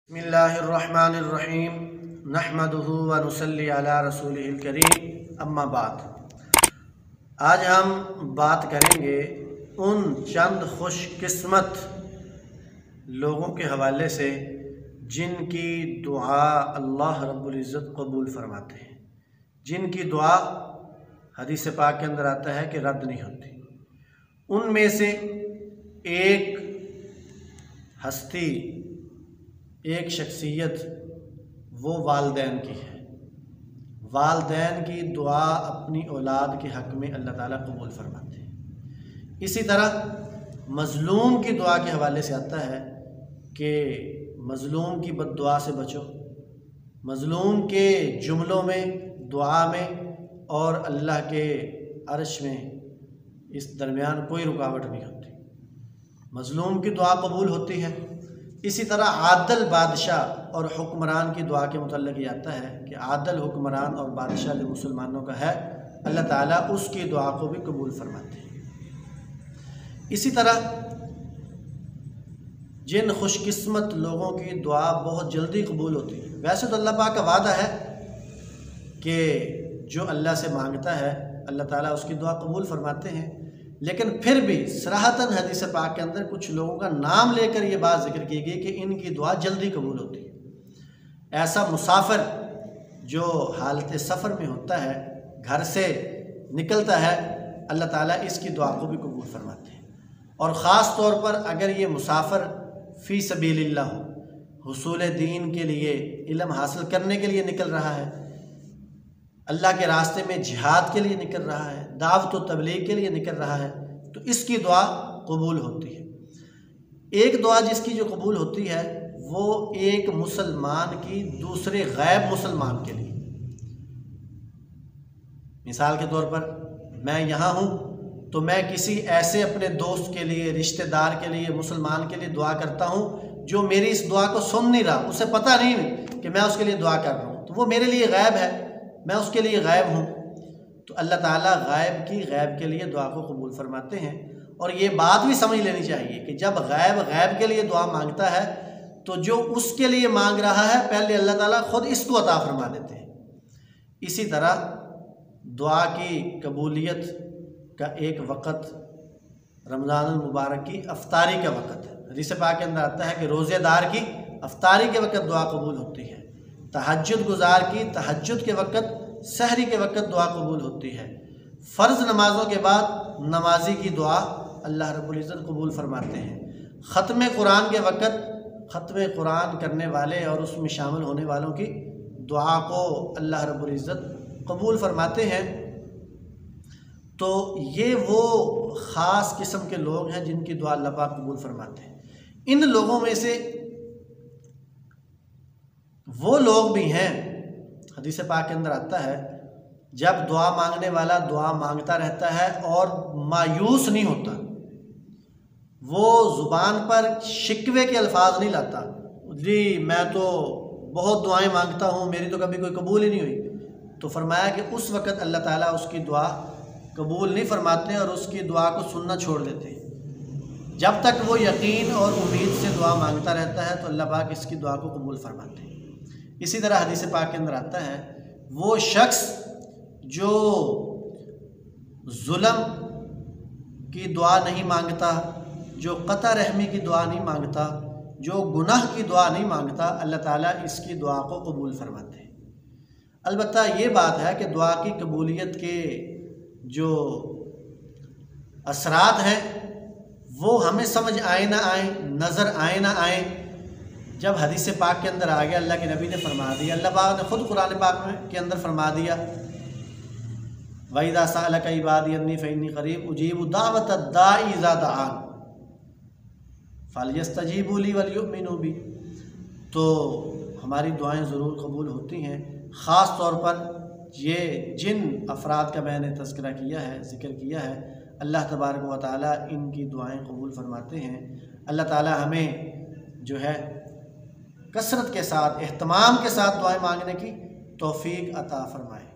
بسم اللہ الرحمن الرحیم نحمدہ ونصلی علی رسولہ الکریم اما بعد۔ آج ہم بات کریں گے ان چند خوش قسمت لوگوں کے حوالے سے جن کی دعا اللہ رب العزت قبول فرماتے ہیں، جن کی دعا حدیث پاک کے اندر آتا ہے کہ رد نہیں ہوتی۔ ان میں سے ایک ہستی، ایک شخصیت وہ والدین کی ہے۔ والدین کی دعا اپنی اولاد کے حق میں اللہ تعالیٰ قبول فرماتے ہیں۔ اسی طرح مظلوم کی دعا کے حوالے سے آتا ہے کہ مظلوم کی بد دعا سے بچو، مظلوم کے جملوں میں، دعا میں اور اللہ کے عرش میں اس درمیان کوئی رکاوٹ نہیں ہوتی، مظلوم کی دعا قبول ہوتی ہے۔ اسی طرح عادل بادشاہ اور حکمران کی دعا کے متعلق یہ آتا ہے کہ عادل حکمران اور بادشاہ جو مسلمانوں کا ہے، اللہ تعالیٰ اس کی دعا کو بھی قبول فرماتے ہیں۔ اسی طرح جن خوش قسمت لوگوں کی دعا بہت جلدی قبول ہوتی ہے، ویسے تو اللہ پاک کا وعدہ ہے کہ جو اللہ سے مانگتا ہے اللہ تعالیٰ اس کی دعا قبول فرماتے ہیں، لیکن پھر بھی صراحتاً حدیث پاک کے اندر کچھ لوگوں کا نام لے کر یہ بات ذکر کی گئی کہ ان کی دعا جلدی قبول ہوتی ہے۔ ایسا مسافر جو حالت سفر میں ہوتا ہے، گھر سے نکلتا ہے، اللہ تعالیٰ اس کی دعا کو بھی قبول فرماتے ہیں۔ اور خاص طور پر اگر یہ مسافر فی سبیل اللہ ہو، حصول دین کے لیے، علم حاصل کرنے کے لیے نکل رہا ہے، اللہ کے راستے میں جہاد کے لیے نکل رہا ہے، دعوت و تبلیغ کے لیے نکل رہا ہے، تو اس کی دعا قبول ہوتی ہے۔ ایک دعا جس کی جو قبول ہوتی ہے وہ ایک مسلمان کی دوسرے غیب مسلمان کے لیے۔ مثال کے طور پر میں یہاں ہوں تو میں کسی ایسے اپنے دوست کے لیے، رشتہ دار کے لیے، مسلمان کے لیے دعا کرتا ہوں جو میری اس دعا کو سن نہیں رہا، اسے پتہ نہیں کہ میں اس کے لیے دعا کر رہا ہوں، تو وہ میرے لیے غیب ہے، میں اس کے لیے غائب ہوں۔ تو اللہ تعالیٰ غائب کی غیب کے لیے دعا کو قبول فرماتے ہیں۔ اور یہ بات بھی سمجھ لینی چاہیے کہ جب غیب کے لیے دعا مانگتا ہے تو جو اس کے لیے مانگ رہا ہے پہلے اللہ تعالیٰ خود اس کو عطا فرما دیتے ہیں۔ اسی طرح دعا کی قبولیت کا ایک وقت رمضان المبارک کی افطاری کا وقت ہے۔ حدیث پاک کے اندر آتا ہے کہ روزے دار کی افطاری کے وقت دعا قبول ہوتی ہے، تہجد گزار کی تہجد کے وقت، سحری کے وقت دعا قبول ہوتی ہے، فرض نمازوں کے بعد نمازی کی دعا اللہ رب العزت قبول فرماتے ہیں، ختم قرآن کے وقت ختم قرآن کرنے والے اور اس میں شامل ہونے والوں کی دعا کو اللہ رب العزت قبول فرماتے ہیں۔ تو یہ وہ خاص قسم کے لوگ ہیں جن کی دعا اللہ پاک قبول فرماتے ہیں۔ ان لوگوں میں سے وہ لوگ بھی ہیں، حدیث پاک کے اندر آتا ہے جب دعا مانگنے والا دعا مانگتا رہتا ہے اور مایوس نہیں ہوتا، وہ زبان پر شکوے کے الفاظ نہیں لاتا، جی میں تو بہت دعائیں مانگتا ہوں، میری تو کبھی کوئی قبول ہی نہیں ہوئی، تو فرمایا کہ اس وقت اللہ تعالیٰ اس کی دعا قبول نہیں فرماتے اور اس کی دعا کو سننا چھوڑ دیتے ہیں۔ جب تک وہ یقین اور امید سے دعا مانگتا رہتا ہے تو اللہ پاک اس کی دعا کو قبول فرماتے ہیں۔ اسی طرح حدیث پاک کے اندر آتا ہے وہ شخص جو ظلم کی دعا نہیں مانگتا، جو قطع رحمی کی دعا نہیں مانگتا، جو گناہ کی دعا نہیں مانگتا، اللہ تعالیٰ اس کی دعا کو قبول فرماتے ہیں۔ البتہ یہ بات ہے کہ دعا کی قبولیت کے جو اثرات ہیں وہ ہمیں سمجھ آئے نہ آئیں، نظر آئے نہ آئیں، جب حدیث پاک کے اندر آ گیا، اللہ کے نبی نے فرما دیا، اللہ پاک نے خود قرآن پاک کے اندر فرما دیا، وَإِذَا سَأَلَكَ عِبَادِي عَنِّي فَإِنِّي قَرِيبٌ أُجِيبُ دَعْوَةَ الدَّاعِ إِذَا دَعَانِ فَلْيَسْتَجِيبُوا لِي وَلْيُؤْمِنُوا بِي۔ تو ہماری دعائیں ضرور قبول ہوتی ہیں۔ خاص طور پر یہ جن افراد کا میں نے تذکرہ کیا ہے، ذکر کیا ہے، اللہ تبارک و تعالیٰ ان کی دعائیں قبول فرماتے ہیں۔ اللہ تعالیٰ ہمیں جو ہے کثرت کے ساتھ، اہتمام کے ساتھ دعائیں مانگنے کی توفیق عطا فرمائے۔